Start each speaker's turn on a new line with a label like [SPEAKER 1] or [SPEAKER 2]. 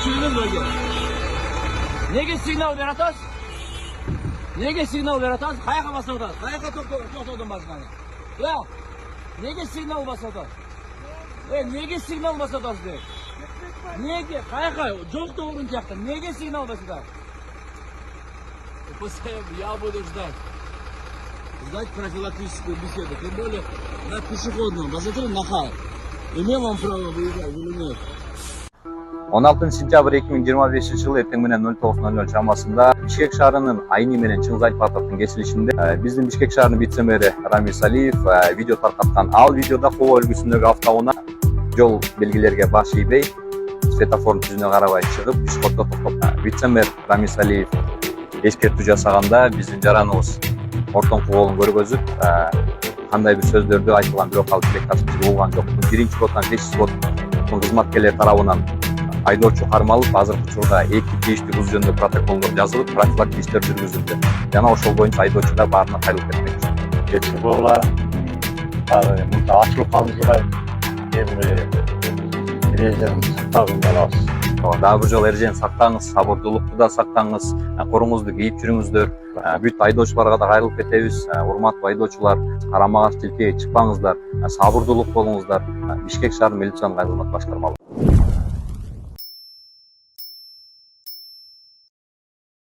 [SPEAKER 1] Sürünün bölge. Nege signal verataz? Nege signal verataz? Kayaka basataz? Kayaka to'xtadim basmani. Ya, nege signal basataz? Nege signal basataz de? Nege? Kayaka? Жоқ doğrun жақта. Nege signal basataz? Я буду ждать. Ждать профилактическую беседу. Тем более на пешеходном. Посмотри на хал. Имею вам право выезжать или нет?
[SPEAKER 2] 16 сентябрь 2025 жылы эртең менен 09:00 чамасында Бишкек шаарынын Айни менен Чыңгыз Айтпатовдун кесилишинде биздин Бишкек шаарынын вице-мэри Рамис Алиев видео таркаткан. Ал видеода Коо өлкөсүндөгү автоунаа жол белгилерге баш ийбей, светофордун түзүнө карабай чыгып, пешеходдо токтоп. Вице-мэр Рамис Алиев эскертүү жасаганда биздин жараныбыз ортоңку колун көргөзүп, кандай бир сөздөрдү айтылган бирок ал тилек ташчы болгон жок. Биринчи боттон 5 боттун кызматкерлери тарабынан айдоочу кармалып, азыркы учурда 2 тийиштүү бул жөнүндө протоколдор жазылып, профилактика иштер жүргүзүлдү. Жана ошол боюнча айдоочулар баарына кайрылып кетмек.
[SPEAKER 3] Жетки болар. Мында ачылып калдыгы эрежени сактагын алабыз.
[SPEAKER 2] Дагы бир жолу эрежени сактаңыз, сабырдуулукту да сактаңыз, коруңузду кийип жүрүңүздөр. Бүт айдоочуларга да кайрылып кетебиз. Урматтуу айдоочулар, карама каршы тилкеге чыкпаңыздар, сабырдуулук болуңуздар. Бишкек шаар милициянын кызмат башкармалыгы